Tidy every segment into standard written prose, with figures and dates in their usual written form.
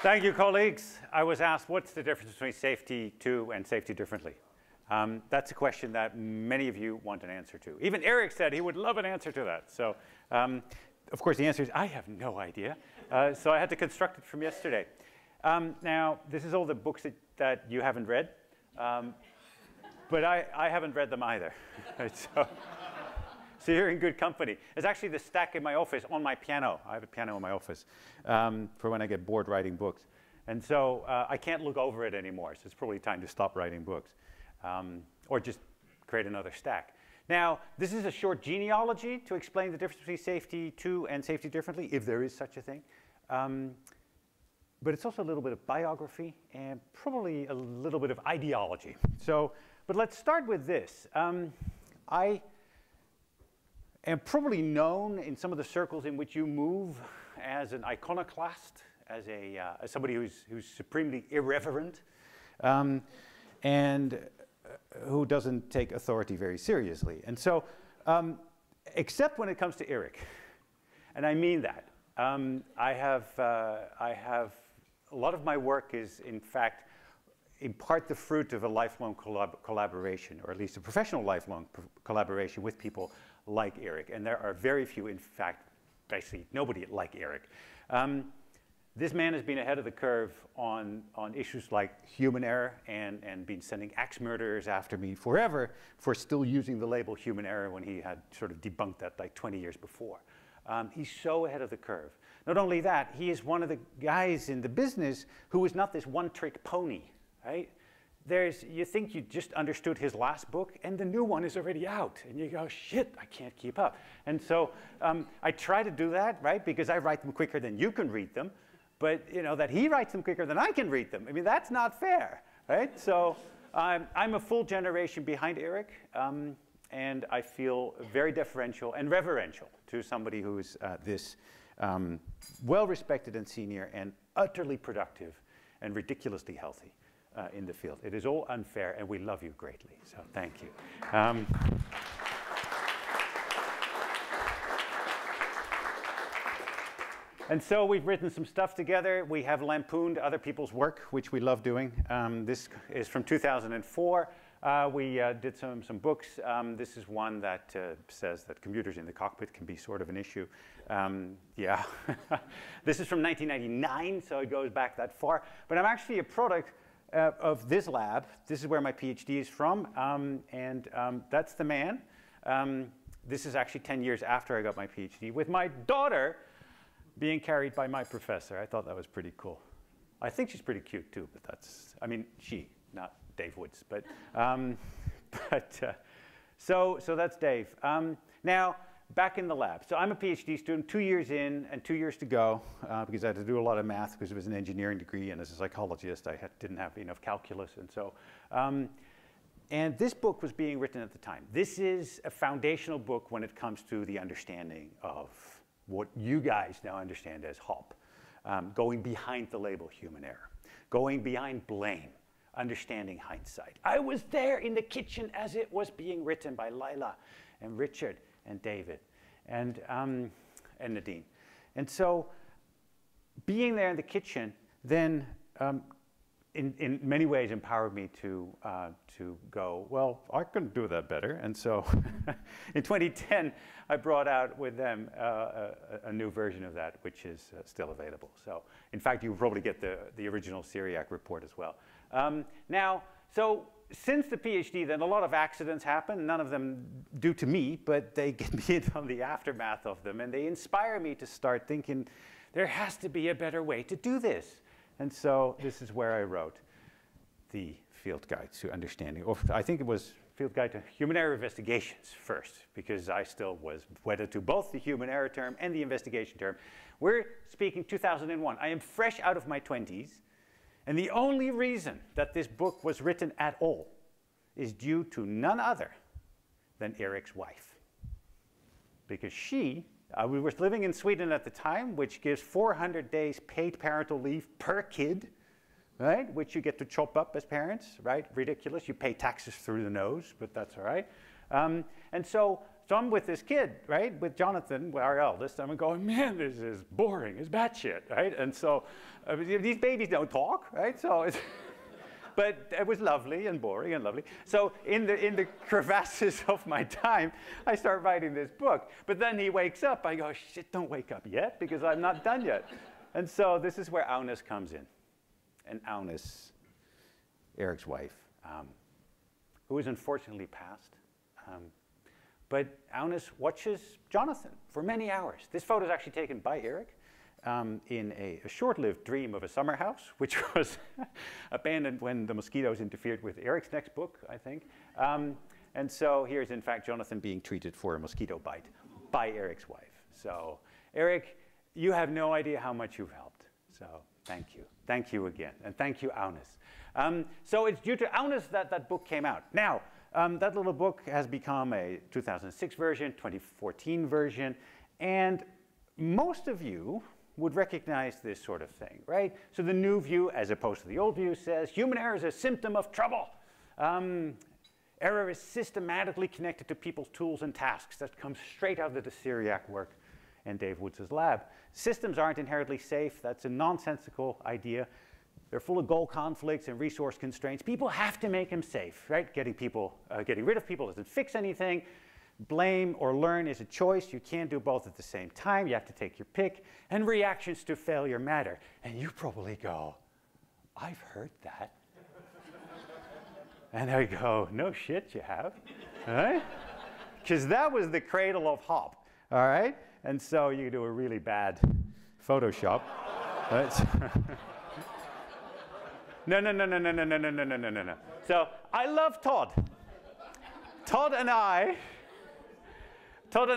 Thank you, colleagues. I was asked, what's the difference between safety to and safety differently? That's a question that many of you want an answer to. Even Eric said he would love an answer to that. So, of course, the answer is, I have no idea. So I had to construct it from yesterday. Now, this is all the books that you haven't read. But I haven't read them either. So you're in good company. It's actually the stack in my office on my piano. I have a piano in my office for when I get bored writing books. And so I can't look over it anymore. So it's probably time to stop writing books or just create another stack. Now, this is a short genealogy to explain the difference between safety to and safety differently, if there is such a thing. But it's also a little bit of biography and probably a little bit of ideology. So, but let's start with this. I am probably known in some of the circles in which you move as an iconoclast, as somebody who's supremely irreverent, and who doesn't take authority very seriously. And so, except when it comes to Eric, and I mean that. I have a lot of my work is, in fact, in part the fruit of a lifelong collaboration, or at least a professional lifelong collaboration with people like Eric. And there are very few, in fact, basically nobody like Eric. This man has been ahead of the curve on issues like human error and been sending axe murderers after me forever for still using the label human error when he had sort of debunked that like 20 years before. He's so ahead of the curve. Not only that, he is one of the guys in the business who is not this one-trick pony, right? You think you just understood his last book, and the new one is already out. And you go, shit, I can't keep up. And so I try to do that, right? Because I write them quicker than you can read them. But you know, that he writes them quicker than I can read them. I mean, that's not fair, right? So I'm a full generation behind Eric. And I feel very deferential and reverential to somebody who's this well-respected and senior and utterly productive and ridiculously healthy in the field. It is all unfair, and we love you greatly, so thank you. And so we've written some stuff together. We have lampooned other people's work, which we love doing. This is from 2004. We did some books. This is one that says that computers in the cockpit can be sort of an issue. Yeah, this is from 1999, so it goes back that far. But I'm actually a product of this lab. This is where my PhD is from, and that's the man. This is actually 10 years after I got my PhD, with my daughter being carried by my professor. I thought that was pretty cool. I think she's pretty cute too, but that's, I mean, she, not Dave Woods, but so that's Dave. Now, back in the lab. So I'm a PhD student, 2 years in and 2 years to go, because I had to do a lot of math because it was an engineering degree, and as a psychologist, I didn't have enough calculus, and so. And this book was being written at the time. This is a foundational book when it comes to the understanding of what you guys now understand as HOP, going behind the label human error, going behind blame, understanding hindsight. I was there in the kitchen as it was being written by Lila and Richard and David and Nadine. And so being there in the kitchen then in many ways empowered me to go, well, I can do that better. And so in 2010, I brought out with them a new version of that, which is still available. So in fact, you'll probably get the original Syriac report as well. Now, so since the PhD, then a lot of accidents happen, none of them due to me, but they get me into the aftermath of them, and they inspire me to start thinking, there has to be a better way to do this. And so this is where I wrote the Field Guide to Understanding, or I think it was Field Guide to Human Error Investigations first, because I still was wedded to both the human error term and the investigation term. We're speaking 2001. I am fresh out of my 20s. And the only reason that this book was written at all is due to none other than Eric's wife. Because she, we were living in Sweden at the time, which gives 400 days paid parental leave per kid, right? Which you get to chop up as parents, right? Ridiculous. You pay taxes through the nose, but that's all right. And so so I'm with this kid, right, with Jonathan, our eldest, and I'm going, man, this is boring, it's batshit, right? And so these babies don't talk, right? So it's but it was lovely and boring and lovely. So in the crevasses of my time, I start writing this book. But then he wakes up. I go, shit, don't wake up yet, because I'm not done yet. And so this is where Aunis comes in. And Aunis, Eric's wife, who is unfortunately passed. But Aunis watches Jonathan for many hours. This photo is actually taken by Eric. In a short-lived dream of a summer house, which was abandoned when the mosquitoes interfered with Eric's next book, I think. And so here's, in fact, Jonathan being treated for a mosquito bite by Eric's wife. So, Eric, you have no idea how much you've helped. So, thank you. Thank you again. And thank you, Aunis. So it's due to Aunis that that book came out. Now, that little book has become a 2006 version, 2014 version, and most of you would recognize this sort of thing, right? So the new view, as opposed to the old view, says human error is a symptom of trouble. Error is systematically connected to people's tools and tasks. That comes straight out of the Syriac work and Dave Woods' lab. Systems aren't inherently safe. That's a nonsensical idea. They're full of goal conflicts and resource constraints. People have to make them safe, right? Getting rid of people doesn't fix anything. Blame or learn is a choice. You can't do both at the same time. You have to take your pick. And reactions to failure matter. And you probably go, I've heard that. And I go, no shit, you have. All right? Because that was the cradle of hop. All right? And so you do a really bad Photoshop. Right? No. So I love Todd. Todd and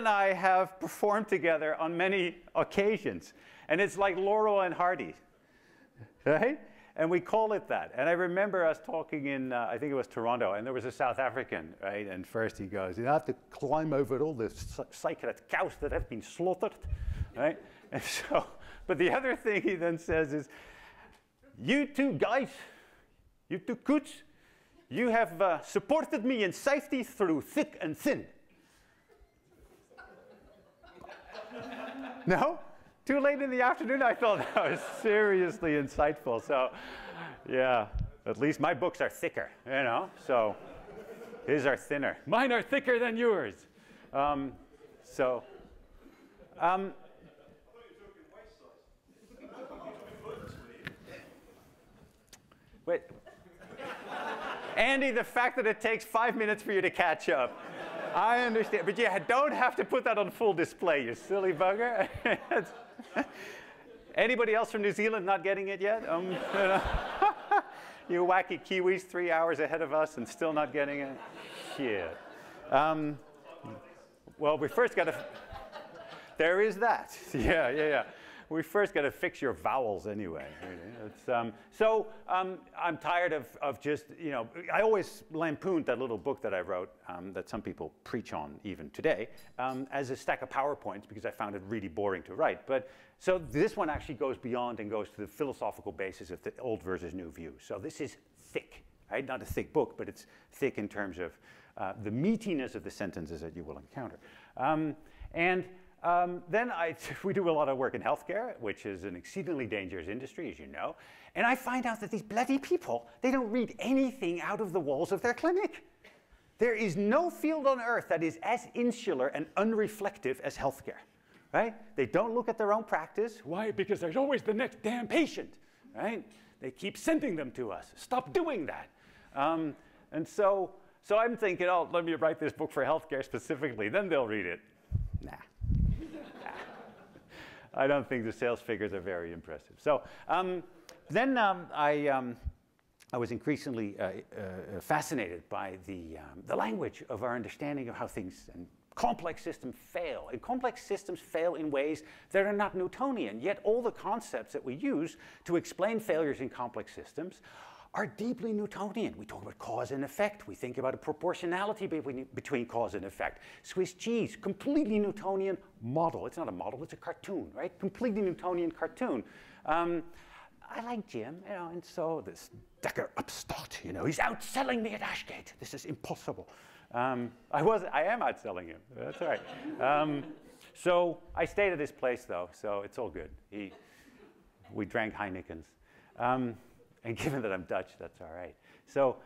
I have performed together on many occasions. And it's like Laurel and Hardy, right? And we call it that. And I remember us talking in, I think it was Toronto, and there was a South African, right? And first he goes, you have to climb over all the sacred cows that have been slaughtered, right? And so, but the other thing he then says is, you two guys, you two coots, you have supported me in safety through thick and thin. No? Too late in the afternoon? I thought that was seriously insightful. So, yeah, at least my books are thicker, you know? So, his are thinner. Mine are thicker than yours. Wait. Andy, the fact that it takes 5 minutes for you to catch up. I understand, but you don't have to put that on full display, you silly bugger. Anybody else from New Zealand not getting it yet? You wacky Kiwis 3 hours ahead of us and still not getting it? Shit. Well, we first got to... There is that. Yeah. We first got to fix your vowels anyway. I'm tired of just, you know, I always lampooned that little book that I wrote that some people preach on even today as a stack of PowerPoints because I found it really boring to write. But so this one actually goes beyond and goes to the philosophical basis of the old versus new view. So this is thick, right? Not a thick book, but it's thick in terms of the meatiness of the sentences that you will encounter. Then we do a lot of work in healthcare, which is an exceedingly dangerous industry, as you know. And I find out that these bloody people, they don't read anything out of the walls of their clinic. There is no field on earth that is as insular and unreflective as healthcare, right? They don't look at their own practice. Why? Because there's always the next damn patient, right? They keep sending them to us. Stop doing that. So I'm thinking, oh, let me write this book for healthcare specifically. Then they'll read it. Nah. I don't think the sales figures are very impressive. So then I was increasingly fascinated by the language of our understanding of how things and complex systems fail. And complex systems fail in ways that are not Newtonian, yet all the concepts that we use to explain failures in complex systems are deeply Newtonian. We talk about cause and effect. We think about a proportionality between cause and effect. Swiss cheese, completely Newtonian model. It's not a model, it's a cartoon, right? Completely Newtonian cartoon. I like Jim, you know, and so this Dekker upstart, you know, he's outselling me at Ashgate. This is impossible. I am outselling him. That's all right. So I stayed at his place, though, so it's all good. We drank Heinekens. And given that I'm Dutch, that's all right. So,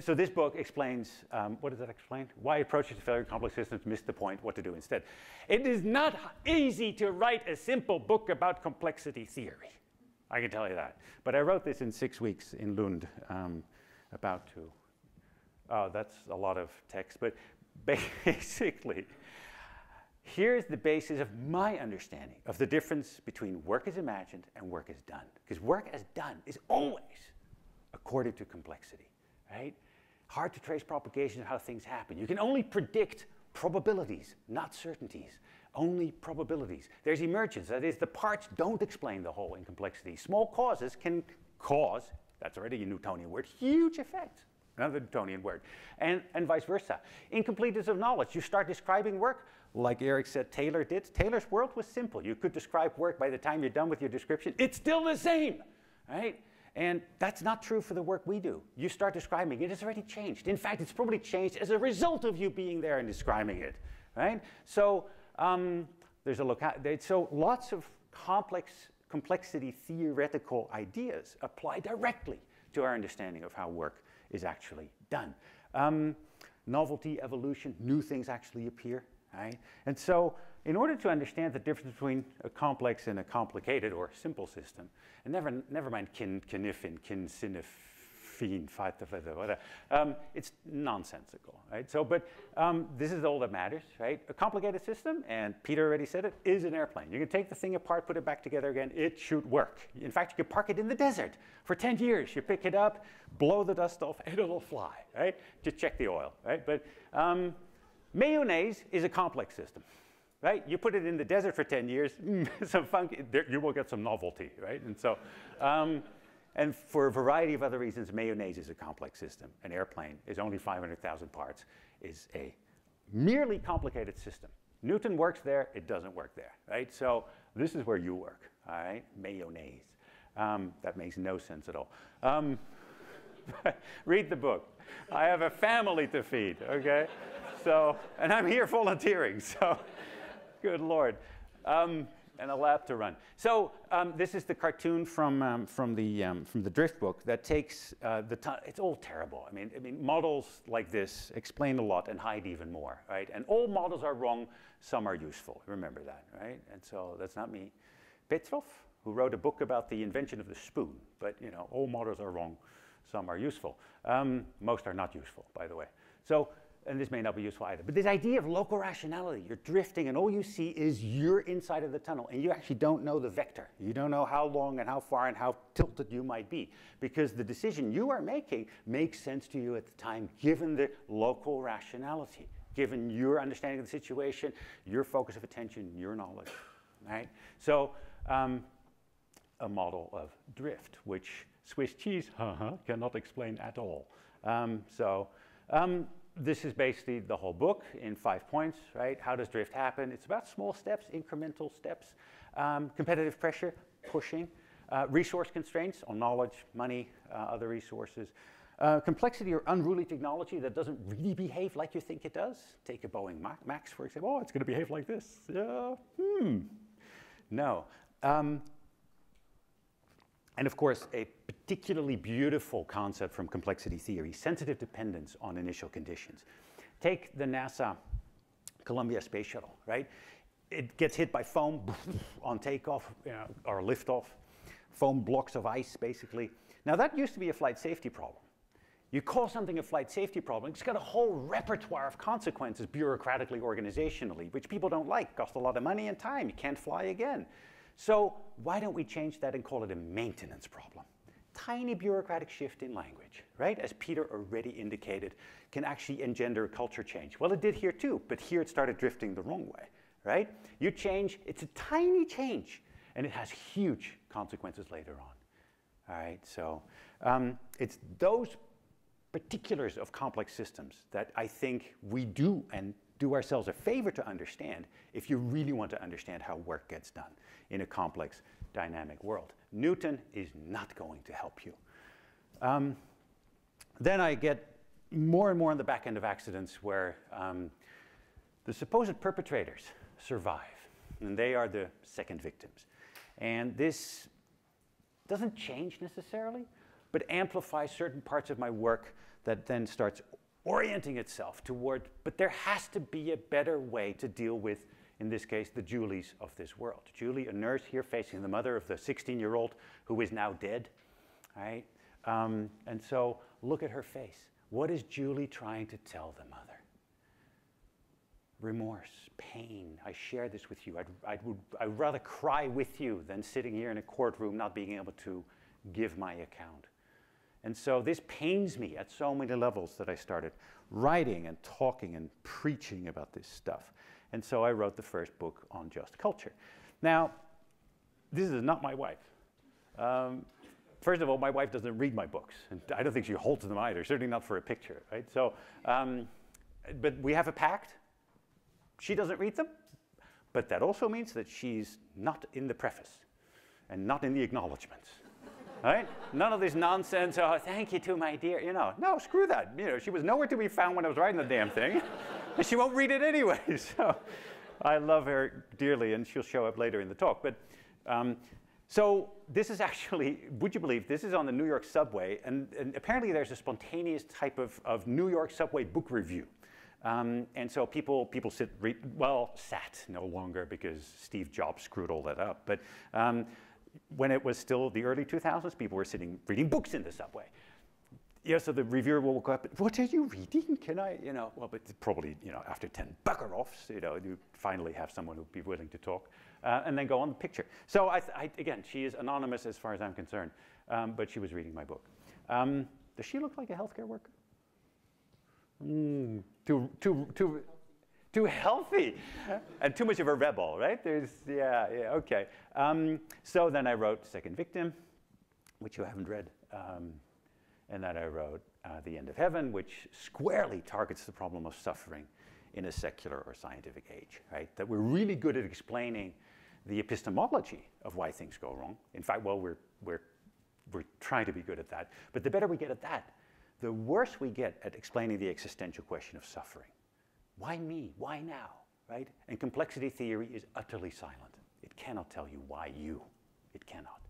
so this book explains, what does that explain? Why approaches to failure in complex systems miss the point, what to do instead. It is not easy to write a simple book about complexity theory. I can tell you that. But I wrote this in 6 weeks in Lund, about to. Oh, that's a lot of text. But basically, here's the basis of my understanding of the difference between work as imagined and work as done. Because work as done is always according to complexity, right? Hard to trace propagation of how things happen. You can only predict probabilities, not certainties. Only probabilities. There's emergence. That is, the parts don't explain the whole in complexity. Small causes can cause, that's already a Newtonian word, huge effects. Another Newtonian word, and vice versa. Incompleteness of knowledge. You start describing work, like Eric said Taylor did. Taylor's world was simple. You could describe work by the time you're done with your description. It's still the same, right? And that's not true for the work we do. You start describing it, it's already changed. In fact, it's probably changed as a result of you being there and describing it, right? So so lots of complexity theoretical ideas apply directly to our understanding of how work is actually done. Novelty, evolution, new things actually appear, right? And so in order to understand the difference between a complex and a complicated or simple system, and never mind kinifin, kinsinifin, it's nonsensical, right? So, but this is all that matters, right? A complicated system, and Peter already said it, is an airplane. You can take the thing apart, put it back together again, it should work. In fact, you could park it in the desert for 10 years. You pick it up, blow the dust off, and it'll fly, right? Just check the oil, right? But mayonnaise is a complex system, right? You put it in the desert for 10 years, some funky, you will get some novelty, right? And so, and for a variety of other reasons, mayonnaise is a complex system. An airplane is only 500,000 parts, is a merely complicated system. Newton works there, it doesn't work there, right? So this is where you work, all right? Mayonnaise. That makes no sense at all. Read the book. I have a family to feed, okay? So, and I'm here volunteering, so good Lord. And a lab to run. So this is the cartoon from the Drift book that takes it's all terrible. I mean, models like this explain a lot and hide even more, right? And all models are wrong. Some are useful. Remember that, right? And so that's not me. Petrov, who wrote a book about the invention of the spoon. But you know, all models are wrong. Some are useful. Most are not useful, by the way. So. And this may not be useful either, but this idea of local rationality, you're drifting and all you see is your inside of the tunnel and you actually don't know the vector. You don't know how long and how far and how tilted you might be because the decision you are making makes sense to you at the time given the local rationality, given your understanding of the situation, your focus of attention, your knowledge, right? So a model of drift, which Swiss cheese cannot explain at all. This is basically the whole book in 5 points, right? How does drift happen? It's about small steps, incremental steps, competitive pressure, pushing, resource constraints on knowledge, money, other resources, complexity or unruly technology that doesn't really behave like you think it does. Take a Boeing Max, for example. Oh, it's going to behave like this. No. And of course, a particularly beautiful concept from complexity theory, sensitive dependence on initial conditions. Take the NASA Columbia Space Shuttle, right? It gets hit by foam on takeoff or liftoff, foam blocks of ice, basically. Now, that used to be a flight safety problem. You call something a flight safety problem, it's got a whole repertoire of consequences bureaucratically, organizationally, which people don't like. Cost a lot of money and time. You can't fly again. So why don't we change that and call it a maintenance problem? Tiny bureaucratic shift in language, right? As Peter already indicated, can actually engender culture change. Well, it did here too, but here it started drifting the wrong way, right? You change, it's a tiny change, and it has huge consequences later on, all right? So it's those particulars of complex systems that I think we do ourselves a favor to understand if you really want to understand how work gets done in a complex, dynamic world. Newton is not going to help you. Then I get more and more on the back end of accidents where the supposed perpetrators survive, and they are the second victims. And this doesn't change necessarily, but amplifies certain parts of my work that then starts orienting itself toward, but there has to be a better way to deal with, in this case, the Julies of this world. Julie, a nurse here facing the mother of the 16-year-old who is now dead, right? And so look at her face. What is Julie trying to tell the mother? Remorse, pain. I share this with you. I'd rather cry with you than sitting here in a courtroom not being able to give my account. And so this pains me at so many levels that I started writing and talking and preaching about this stuff. And so I wrote the first book on just culture. Now, this is not my wife. First of all, my wife doesn't read my books, and I don't think she holds them either, certainly not for a picture, right? So, but we have a pact. She doesn't read them, but that also means that she's not in the preface and not in the acknowledgements, right? None of this nonsense, oh, thank you to my dear, you know. No, screw that. You know, she was nowhere to be found when I was writing the damn thing, and she won't read it anyway. So I love her dearly, and she'll show up later in the talk. But so this is actually, would you believe, this is on the New York subway, and apparently there's a spontaneous type of New York subway book review. And so people sat no longer because Steve Jobs screwed all that up. But when it was still the early 2000s, people were sitting reading books in the subway. Yeah, so the reviewer will walk up, what are you reading? Can I, you know, well, but probably, you know, after 10 bugger-offs, you know, you finally have someone who'd be willing to talk, and then go on the picture. So again, she is anonymous as far as I'm concerned, but she was reading my book. Does she look like a healthcare worker? Too healthy, and too much of a rebel, right? Yeah, okay. So then I wrote Second Victim, which you haven't read, and then I wrote The End of Heaven, which squarely targets the problem of suffering in a secular or scientific age, right? That we're really good at explaining the epistemology of why things go wrong. In fact, well, we're trying to be good at that, but the better we get at that, the worse we get at explaining the existential question of suffering. Why me? Why now? Right? And complexity theory is utterly silent. It cannot tell you why you. It cannot.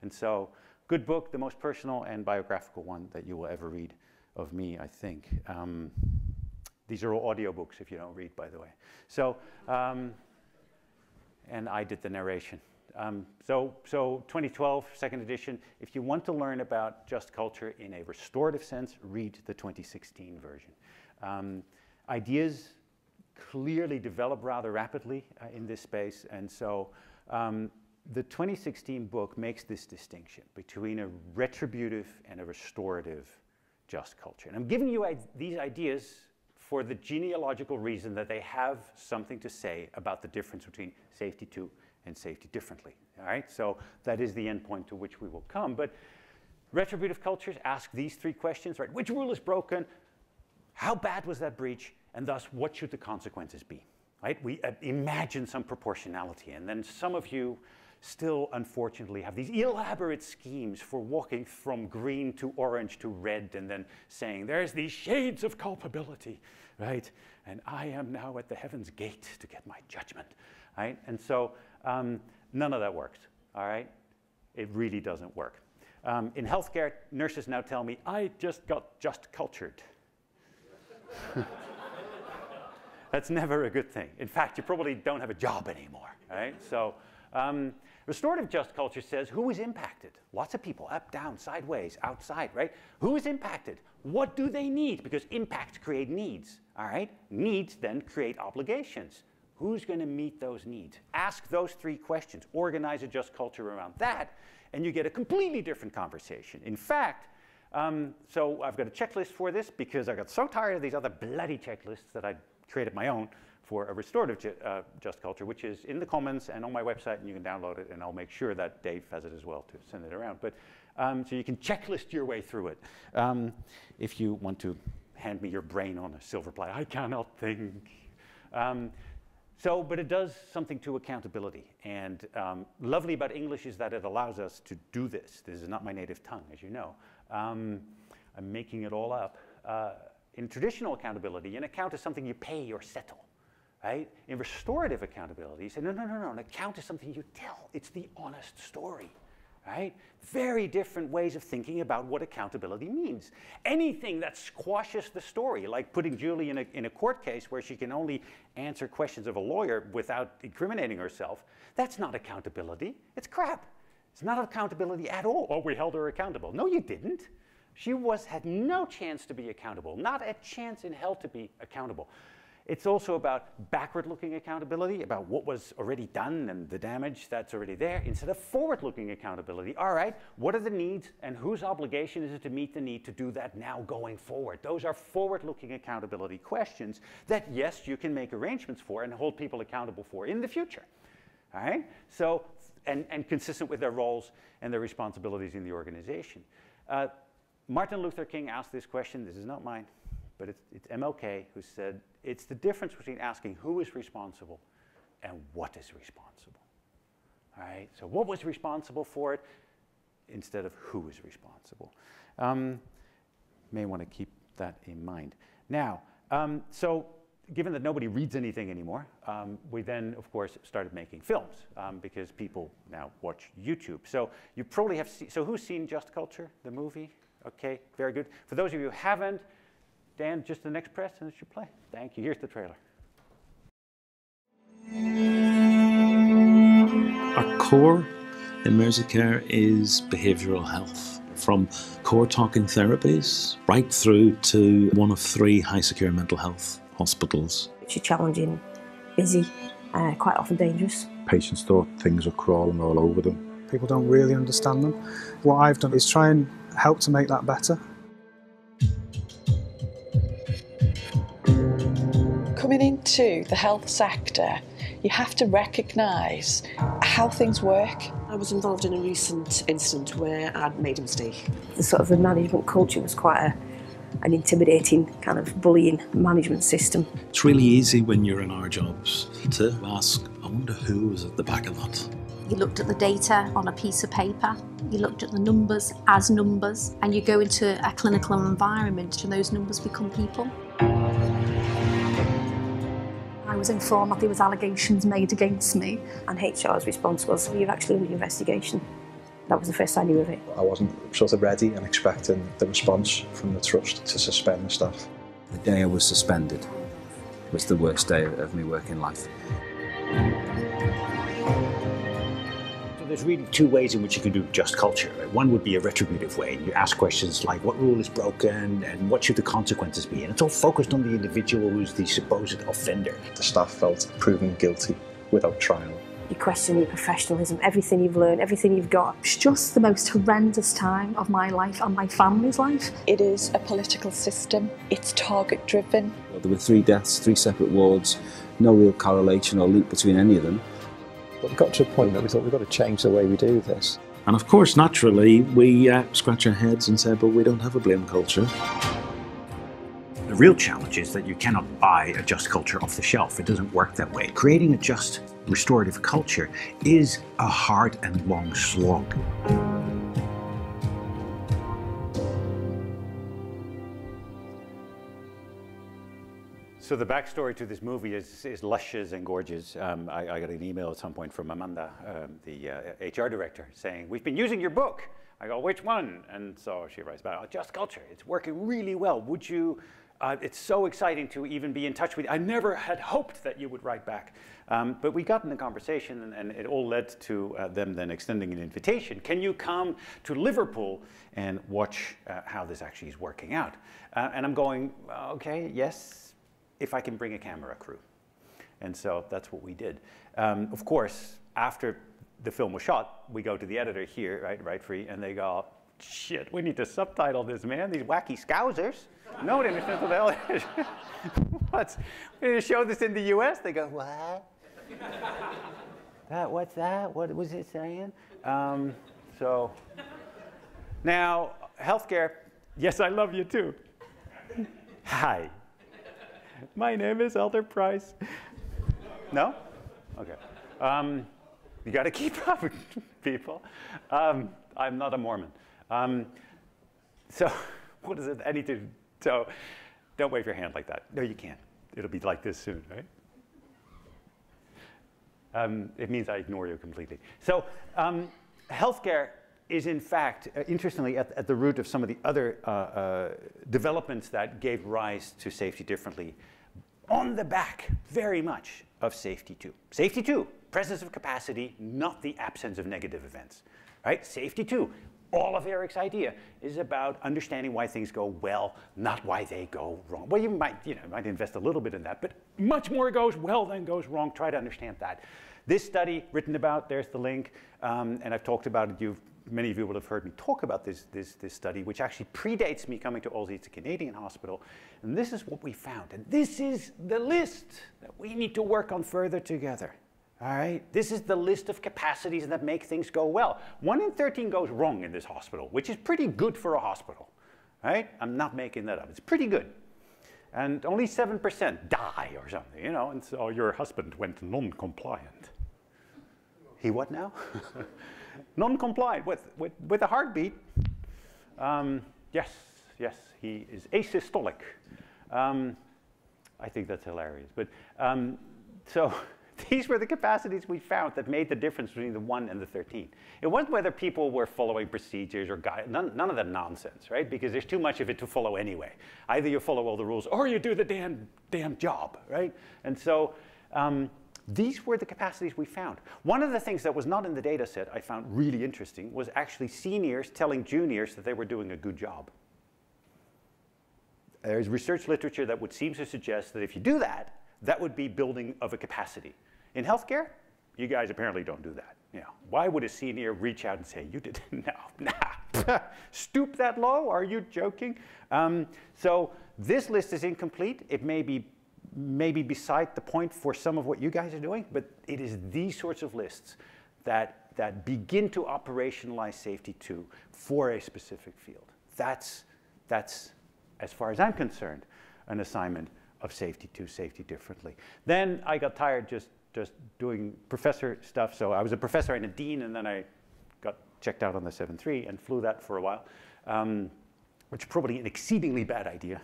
And so, good book, the most personal and biographical one that you will ever read of me, I think. These are all audiobooks if you don't read, by the way. So, and I did the narration. So 2012, second edition, if you want to learn about just culture in a restorative sense, read the 2016 version. Ideas clearly develop rather rapidly in this space, and so the 2016 book makes this distinction between a retributive and a restorative just culture. And I'm giving you these ideas for the genealogical reason that they have something to say about the difference between safety to and safety differently, all right? So that is the endpoint to which we will come. But retributive cultures ask these three questions, right? Which rule is broken? How bad was that breach? And thus, what should the consequences be, right? We imagine some proportionality, and then some of you still, unfortunately, have these elaborate schemes for walking from green to orange to red and then saying, there's these shades of culpability, right? And I am now at the heaven's gate to get my judgment, right? And so none of that works, all right? It really doesn't work. In healthcare, nurses now tell me, I just got just cultured. That's never a good thing. In fact, you probably don't have a job anymore, right? So restorative just culture says, who is impacted? Lots of people, up, down, sideways, outside, right? Who is impacted? What do they need? Because impacts create needs, all right? Needs then create obligations. Who's going to meet those needs? Ask those three questions. Organize a just culture around that, and you get a completely different conversation. In fact, so I've got a checklist for this because I got so tired of these other bloody checklists that I created my own for a restorative just culture, which is in the comments and on my website, and you can download it, and I'll make sure that Dave has it as well to send it around. But so you can checklist your way through it. If you want to hand me your brain on a silver platter, I cannot think. But it does something to accountability. And lovely about English is that it allows us to do this. This is not my native tongue, as you know. I'm making it all up. In traditional accountability, an account is something you pay or settle, right? In restorative accountability, you say, no, an account is something you tell. It's the honest story, right? Very different ways of thinking about what accountability means. Anything that squashes the story, like putting Julie in a court case where she can only answer questions of a lawyer without incriminating herself, that's not accountability. It's crap. It's not accountability at all. Oh, we held her accountable. No, you didn't. She had no chance to be accountable, not a chance in hell to be accountable. It's also about backward-looking accountability, about what was already done and the damage that's already there, instead of forward-looking accountability. All right, what are the needs and whose obligation is it to meet the need to do that now going forward? Those are forward-looking accountability questions that, yes, you can make arrangements for and hold people accountable for in the future. All right, so, and consistent with their roles and their responsibilities in the organization. Martin Luther King asked this question. This is not mine, but it's MLK who said, it's the difference between asking who is responsible and what is responsible. All right, so what was responsible for it instead of who is responsible. May want to keep that in mind. Now, so given that nobody reads anything anymore, we then, of course, started making films because people now watch YouTube. So you probably have seen, so who's seen Just Culture, the movie? Okay, very good. For those of you who haven't, Dan, just the next press and it should play. Thank you. Here's the trailer. Our core in Merseycare is behavioural health, from core talking therapies right through to one of 3 high-secure mental health hospitals. It's challenging, busy, quite often dangerous. Patients thought things were crawling all over them. People don't really understand them. What I've done is try and help to make that better. Coming into the health sector, you have to recognise how things work. I was involved in a recent incident where I'd made a mistake. The management culture was quite an intimidating kind of bullying management system. It's really easy when you're in our jobs to ask, I wonder who was at the back of that. You looked at the data on a piece of paper, you looked at the numbers as numbers, and you go into a clinical environment and those numbers become people. I was informed that there was allegations made against me. And HR's response was, you're actually under investigation. That was the first I knew of it. I wasn't sort of ready and expecting the response from the trust to suspend the staff. The day I was suspended was the worst day of my working life. There's really 2 ways in which you can do just culture. Right? One would be a retributive way. You ask questions like, what rule is broken and what should the consequences be? And it's all focused on the individual who's the supposed offender. The staff felt proven guilty without trial. You question your professionalism, everything you've learned, everything you've got. It's just the most horrendous time of my life and my family's life. It is a political system. It's target driven. There were 3 deaths, 3 separate wards, no real correlation or link between any of them. But we got to a point that we thought we've got to change the way we do this. And of course, naturally, we scratch our heads and say, but we don't have a blame culture. The real challenge is that you cannot buy a just culture off the shelf. It doesn't work that way. Creating a just restorative culture is a hard and long slog. So the backstory to this movie is luscious and gorgeous. I got an email at some point from Amanda, the HR director, saying, we've been using your book. I go, which one? And so she writes about Just Culture. It's working really well. Would you, it's so exciting to even be in touch with you. I never had hoped that you would write back. But we got in a conversation and it all led to them then extending an invitation. Can you come to Liverpool and watch how this actually is working out? And I'm going, okay, yes, if I can bring a camera crew. And so that's what we did. Of course, after the film was shot, we go to the editor here, right free, and they go, shit, we need to subtitle this, man. These wacky scousers. Nobody understands what the hell it is. We need to show this in the US? They go, what? What's that? What was it saying? So now, healthcare, yes, I love you too. Hi. My name is Elder Price. No? Okay. You got to keep up, people. I'm not a Mormon. So what does it? I need to. So Don't wave your hand like that. No, you can't. It'll be like this soon, right? It means I ignore you completely. So healthcare is, in fact, interestingly, at the root of some of the other developments that gave rise to Safety Differently, on the back, very much, of Safety 2. Safety 2, presence of capacity, not the absence of negative events. Right? Safety 2, all of Eric's idea is about understanding why things go well, not why they go wrong. Well, you might invest a little bit in that, but much more goes well than goes wrong. Try to understand that. This study, written about, there's the link, and I've talked about it. Many of you will have heard me talk about this study, which actually predates me coming to Aussie. It's a Canadian hospital. And this is what we found. And this is the list that we need to work on further together. All right? This is the list of capacities that make things go well. 1 in 13 goes wrong in this hospital, which is pretty good for a hospital. Right? I'm not making that up. It's pretty good. And only 7% die or something, you know. And so your husband went non-compliant. He what now? Non-compliant with a heartbeat. Yes, he is asystolic. I think that's hilarious. But so these were the capacities we found that made the difference between the 1 and the 13. It wasn't whether people were following procedures or none of that nonsense, right? Because there's too much of it to follow anyway. Either you follow all the rules or you do the damn job, right? And so these were the capacities we found. One of the things that was not in the data set I found really interesting was actually seniors telling juniors that they were doing a good job. There's research literature that would seem to suggest that if you do that, that would be building of a capacity. In healthcare, you guys apparently don't do that. You know, why would a senior reach out and say, you did, nah, stoop that low? Are you joking? So this list is incomplete. It may be maybe beside the point for some of what you guys are doing, but it is these sorts of lists that begin to operationalize Safety 2 for a specific field. That's, as far as I'm concerned, an assignment of Safety 2, Safety Differently. Then I got tired just doing professor stuff, so I was a professor and a dean, and then I got checked out on the 7.3 and flew that for a while, which is probably an exceedingly bad idea.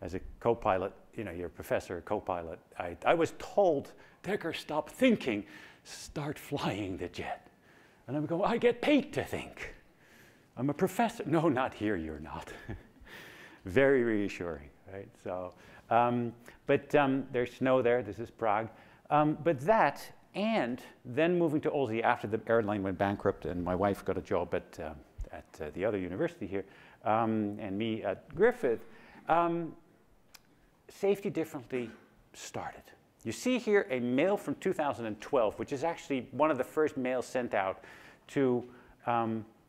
As a co-pilot, you know, you're a professor, a co-pilot. I was told, Dekker, stop thinking, start flying the jet. And I'm going, I get paid to think. I'm a professor. No, not here, you're not. Very reassuring, right? So, there's snow there. This is Prague. But that, and then moving to Aussie after the airline went bankrupt and my wife got a job at the other university here, and me at Griffith, Safety Differently started. You see here a mail from 2012, which is actually one of the first mails sent out to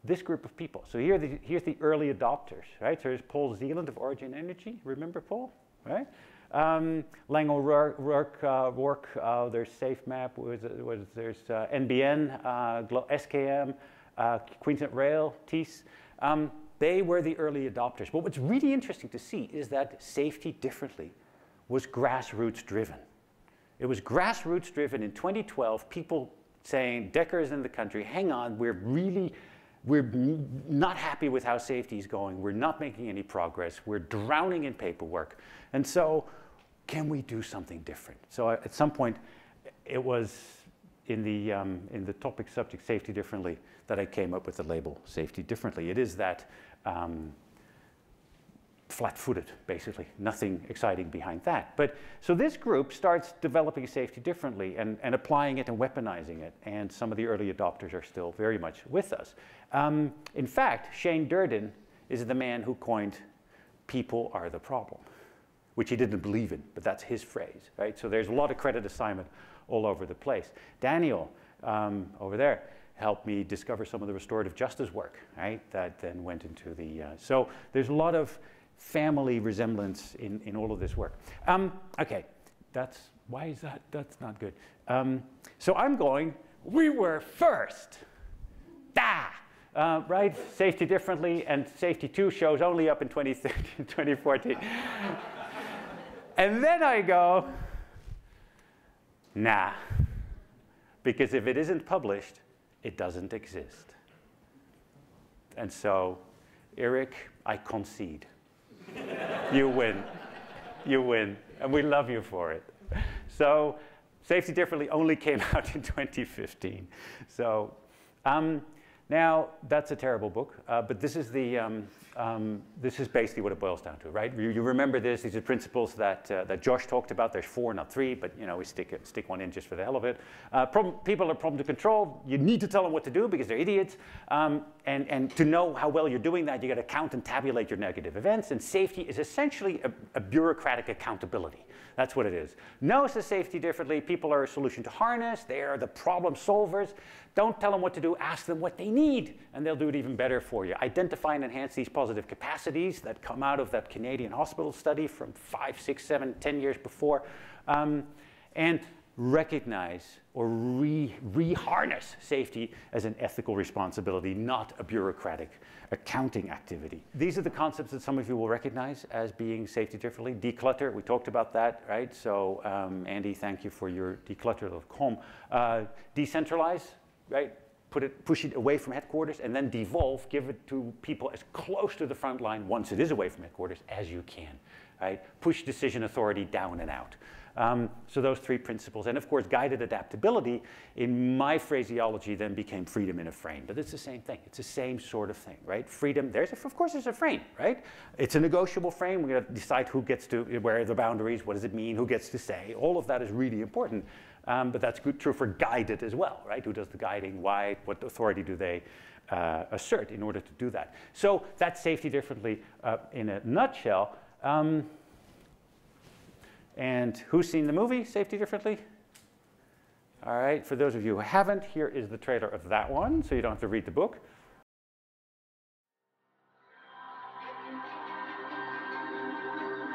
this group of people. So here's the early adopters, right? So there's Paul Zealand of Origin Energy. Remember Paul, right? Lang O'Rourke, there's SafeMap, there's NBN, SKM, Queensland Rail, TIS. They were the early adopters. But what's really interesting to see is that Safety Differently was grassroots driven. It was grassroots driven in 2012, people saying, Dekker is in the country, hang on, we're not happy with how safety is going, we're not making any progress, we're drowning in paperwork, and so can we do something different? So at some point, it was in the topic subject Safety Differently that I came up with the label Safety Differently. It is that flat-footed, basically, nothing exciting behind that. But so this group starts developing Safety Differently and applying it and weaponizing it, and some of the early adopters are still very much with us. In fact, Shane Durden is the man who coined "people are the problem," which he didn't believe in, but that's his phrase, right? So there's a lot of credit assignment all over the place. Daniel, over there, helped me discover some of the restorative justice work, right? That then went into the, so there's a lot of family resemblance in all of this work. Okay, why is that? That's not good. So I'm going, we were first. Right? Safety Differently, and Safety 2 shows only up in 2013, 2014. And then I go, nah, because if it isn't published, it doesn't exist. And so, Eric, I concede. You win. You win. And we love you for it. So Safety Differently only came out in 2015. So now that's a terrible book, but this is this is basically what it boils down to, right? You remember this. These are principles that Josh talked about. There's 4, not 3, but you know we stick one in just for the hell of it. People are problem to control. You need to tell them what to do because they're idiots. And to know how well you're doing that, you got to count and tabulate your negative events. And safety is essentially a bureaucratic accountability. That's what it is. No, says Safety Differently. People are a solution to harness. They are the problem solvers. Don't tell them what to do. Ask them what they need, and they'll do it even better for you. Identify and enhance these positive capacities that come out of that Canadian hospital study from 5, 6, 7, 10 years before, and recognize or re-harness safety as an ethical responsibility, not a bureaucratic accounting activity. These are the concepts that some of you will recognize as being Safety Differently. Declutter, we talked about that, right? So Andy, thank you for your declutter.com. Decentralize, right? Push it away from headquarters, and then devolve, give it to people as close to the front line once it is away from headquarters as you can, right? Push decision authority down and out. So those 3 principles. And of course, guided adaptability, in my phraseology, then became freedom in a frame. But it's the same thing. It's the same sort of thing, right? Freedom, of course there's a frame, right? It's a negotiable frame. We're going to decide who gets to, where are the boundaries, what does it mean, who gets to say. All of that is really important. But that's true for guided as well, right? Who does the guiding, why, what authority do they assert in order to do that? So that's Safety Differently in a nutshell. And who's seen the movie, Safety Differently? All right, for those of you who haven't, here is the trailer of that one, so you don't have to read the book.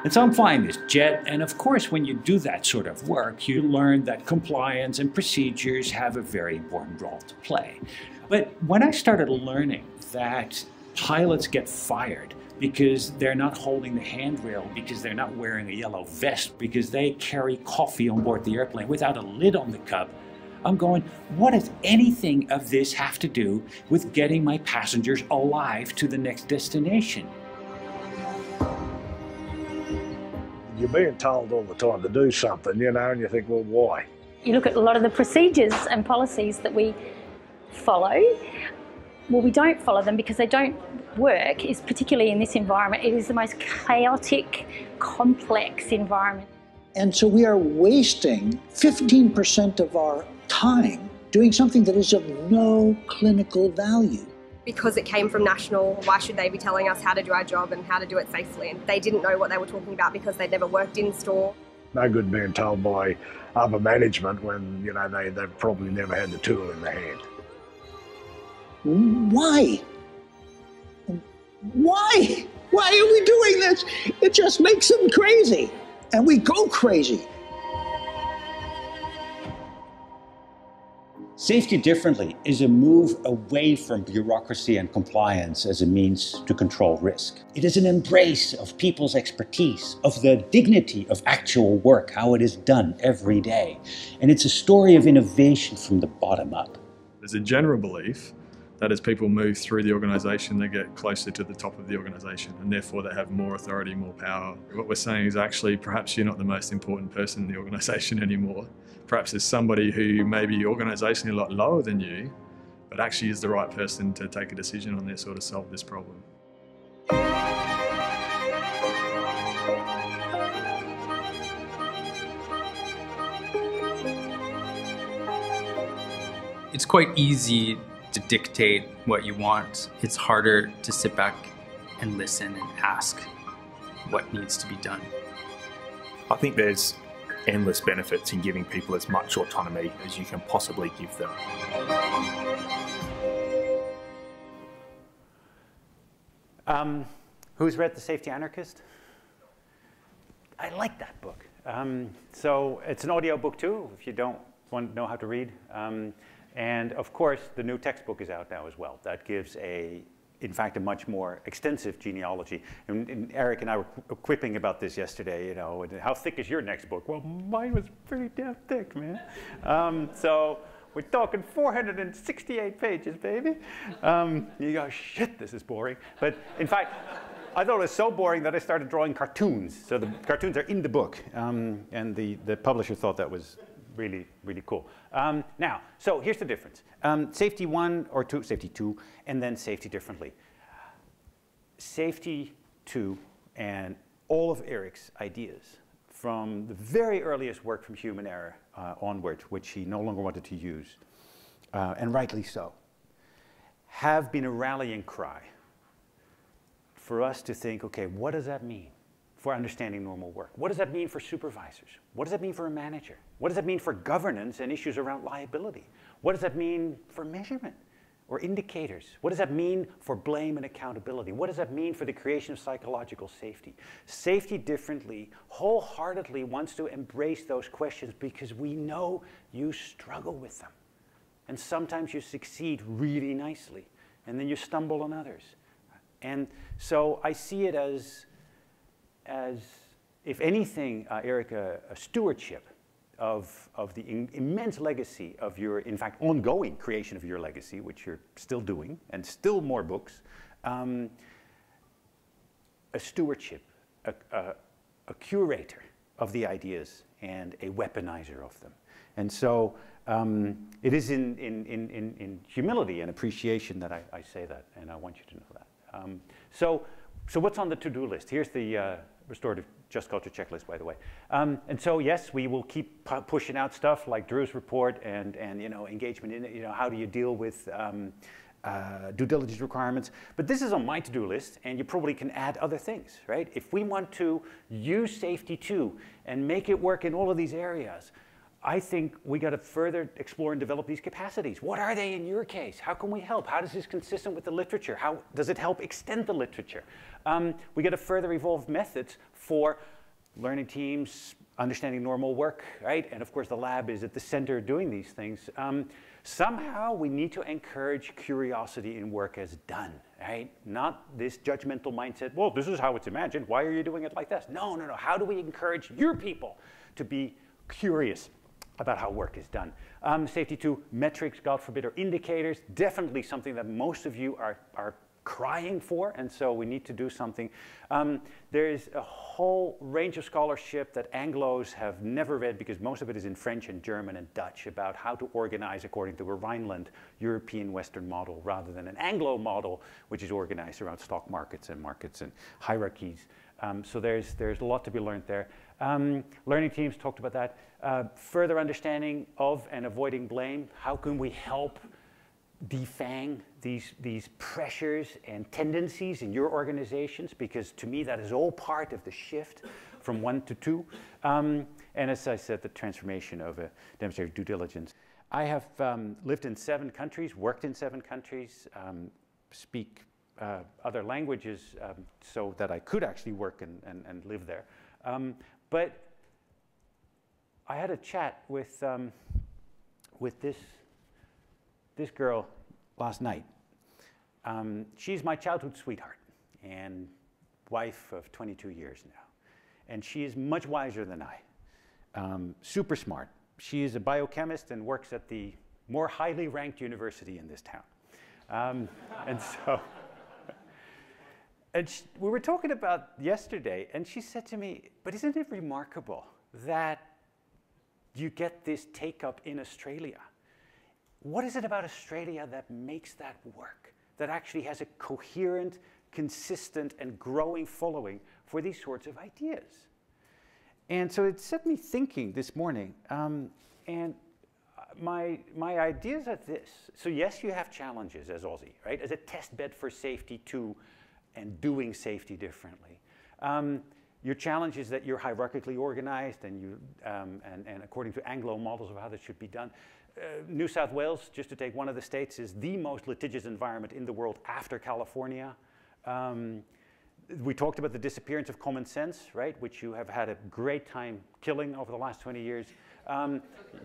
And so I'm flying this jet, and of course when you do that sort of work, you learn that compliance and procedures have a very important role to play. But when I started learning that pilots get fired because they're not holding the handrail, because they're not wearing a yellow vest, because they carry coffee on board the airplane without a lid on the cup, I'm going, what does anything of this have to do with getting my passengers alive to the next destination? You're being told all the time to do something, you know, and you think, well, why? You look at a lot of the procedures and policies that we follow. Well, we don't follow them because they don't work, is particularly in this environment. It is the most chaotic, complex environment. And so we are wasting 15% of our time doing something that is of no clinical value. Because it came from national, why should they be telling us how to do our job and how to do it safely? And they didn't know what they were talking about because they'd never worked in store. No good being told by upper management when, you know, they've probably never had the tool in their hand. Why? Why? Why are we doing this? It just makes them crazy. And we go crazy. Safety Differently is a move away from bureaucracy and compliance as a means to control risk. It is an embrace of people's expertise, of the dignity of actual work, how it is done every day. And it's a story of innovation from the bottom up. There's a general belief that as people move through the organisation, they get closer to the top of the organisation, and therefore they have more authority, more power. What we're saying is actually perhaps you're not the most important person in the organisation anymore. Perhaps there's somebody who may be organisationally a lot lower than you, but actually is the right person to take a decision on this or to solve this problem. It's quite easy to dictate what you want. It's harder to sit back and listen and ask what needs to be done. I think there's endless benefits in giving people as much autonomy as you can possibly give them. Who's read The Safety Anarchist? I like that book. So it's an audio book too, if you don't want to know how to read. And of course, the new textbook is out now as well. That gives in fact, a much more extensive genealogy. And Eric and I were quipping about this yesterday, you know, and how thick is your next book? Well, mine was pretty damn thick, man. So we're talking 468 pages, baby. You go, shit, this is boring. But in fact, I thought it was so boring that I started drawing cartoons. So the cartoons are in the book, and the publisher thought that was really, really cool. Now, so here's the difference. Safety 1 or 2, safety 2, and then safety differently. Safety 2 and all of Eric's ideas from the very earliest work from human error onward, which he no longer wanted to use, and rightly so, have been a rallying cry for us to think, okay, what does that mean for understanding normal work? What does that mean for supervisors? What does that mean for a manager? What does that mean for governance and issues around liability? What does that mean for measurement or indicators? What does that mean for blame and accountability? What does that mean for the creation of psychological safety? Safety Differently wholeheartedly wants to embrace those questions because we know you struggle with them. And sometimes you succeed really nicely, and then you stumble on others. And so I see it as if anything, Eric, a stewardship of the immense legacy of your, in fact, ongoing creation of your legacy, which you're still doing, and still more books, a stewardship, a curator of the ideas, and a weaponizer of them. And so it is in humility and appreciation that I say that, and I want you to know that. So what's on the to-do list? Here's the restorative just culture checklist, by the way. And so yes, we will keep pushing out stuff like Drew's report and engagement in how do you deal with due diligence requirements. But this is on my to-do list, and you probably can add other things, right? If we want to use safety too and make it work in all of these areas, I think we got to further explore and develop these capacities. What are they in your case? How can we help? How is this consistent with the literature? How does it help extend the literature? We got to further evolve methods for learning teams, understanding normal work, right? And of course, the lab is at the center doing these things. Somehow, we need to encourage curiosity in work as done, right? Not this judgmental mindset, well, this is how it's imagined. Why are you doing it like this? No, no, no. How do we encourage your people to be curious about how work is done? Safety 2, metrics, God forbid, or indicators, definitely something that most of you are crying for, and so we need to do something. There's a whole range of scholarship that Anglos have never read because most of it is in French and German and Dutch about how to organize according to a Rhineland European Western model rather than an Anglo model, which is organized around stock markets and hierarchies. So there's a lot to be learned there. Learning teams talked about that. Further understanding of and avoiding blame. How can we help defang these pressures and tendencies in your organizations? Because to me, that is all part of the shift from 1 to 2. And as I said, the transformation of a demonstrated due diligence. I have lived in 7 countries, worked in 7 countries, speak other languages so that I could actually work and live there. But I had a chat with this girl last night. She's my childhood sweetheart and wife of 22 years now. And she is much wiser than I, super smart. She is a biochemist and works at the more highly ranked university in this town. We were talking about yesterday, and she said to me, but isn't it remarkable that you get this take-up in Australia? What is it about Australia that makes that work, that actually has a coherent, consistent, and growing following for these sorts of ideas? And so it set me thinking this morning, and my ideas are this. So yes, you have challenges as Aussie, right? As a test bed for safety too, and doing safety differently. Your challenge is that you're hierarchically organized and according to Anglo models of how this should be done. New South Wales, just to take one of the states, is the most litigious environment in the world after California. We talked about the disappearance of common sense, right, which you have had a great time killing over the last 20 years.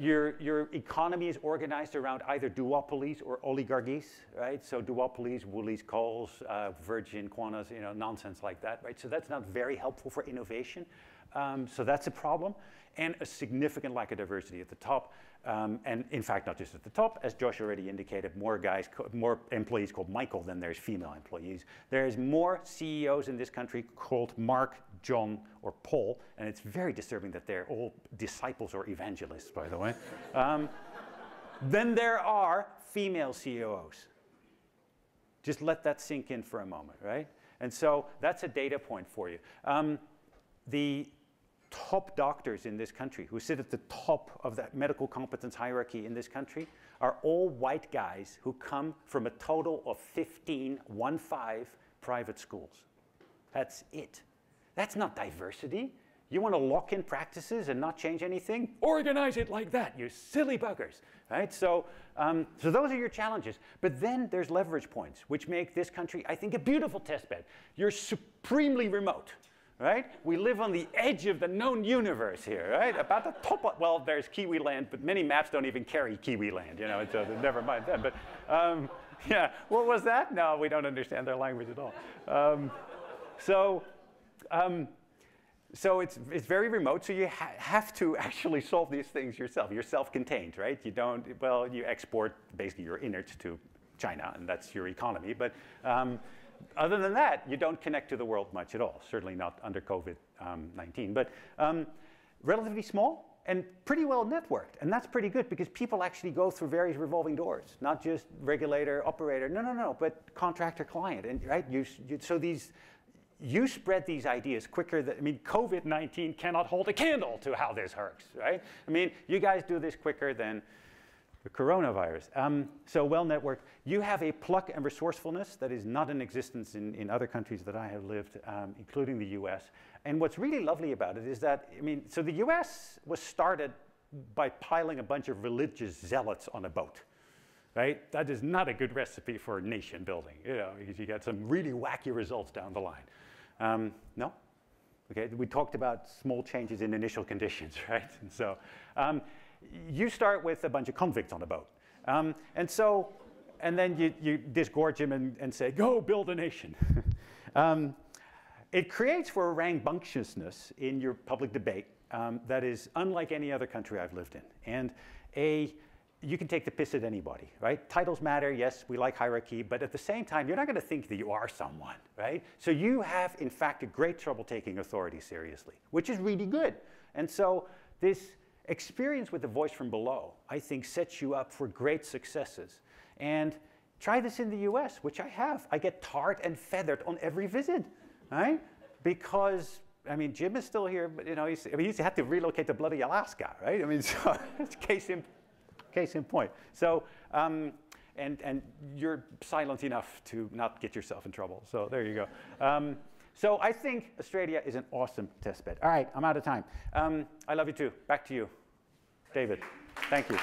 Your economy is organized around either duopolies or oligarchies, right? So duopolies, Woolies, Coles, Virgin, Qantas, nonsense like that, right? So that's not very helpful for innovation. so that's a problem, and a significant lack of diversity at the top. And in fact, not just at the top, as Josh already indicated, more employees called Michael than there's female employees. There's more CEOs in this country called Mark, John, or Paul, and it's very disturbing that they're all disciples or evangelists, by the way. Than there are female CEOs. Just let that sink in for a moment, right? And so that's a data point for you. The top doctors in this country who sit at the top of that medical competence hierarchy in this country are all white guys who come from a total of 15 private schools. That's it. That's not diversity. You want to lock in practices and not change anything? Organize it like that, you silly buggers, right? So those are your challenges. But then there's leverage points, which make this country, I think, a beautiful test bed. You're supremely remote. Right? We live on the edge of the known universe here, right? About the top of, well, there's Kiwi land, but many maps don't even carry Kiwi land, you know, so never mind that. But yeah, what was that? No, we don't understand their language at all. So it's very remote, so you have to actually solve these things yourself. You're self-contained, right? You don't, well, you export basically your innards to China, and that's your economy, but other than that, you don't connect to the world much at all, certainly not under COVID-19. But relatively small and pretty well networked. And that's pretty good because people actually go through various revolving doors, not just regulator, operator, no, but contractor, client. And right, you spread these ideas quicker than, I mean, COVID-19 cannot hold a candle to how this works, right? I mean, you guys do this quicker than the coronavirus. So well networked. You have a pluck and resourcefulness that is not in existence in other countries that I have lived, including the US. And what's really lovely about it is that, I mean, so the US was started by piling a bunch of religious zealots on a boat, right? That is not a good recipe for nation building, you know, because you get some really wacky results down the line. No? Okay, we talked about small changes in initial conditions, right? And so, you start with a bunch of convicts on a boat. And then you disgorge them and say, go build a nation. It creates for a rambunctiousness in your public debate that is unlike any other country I've lived in. And you can take the piss at anybody, right? Titles matter, yes, we like hierarchy, but at the same time, you're not going to think that you are someone, right? So you have, in fact, a great trouble taking authority seriously, which is really good. And so this experience with the voice from below, I think, sets you up for great successes. And try this in the US, which I have. I get tarred and feathered on every visit, right? Because, I mean, Jim is still here, but, you know, he's had to relocate to bloody Alaska, right? I mean, so it's case in point. So, and you're silent enough to not get yourself in trouble. So there you go. So I think Australia is an awesome test bed. All right, I'm out of time. I love you too. Back to you, David. Thank you.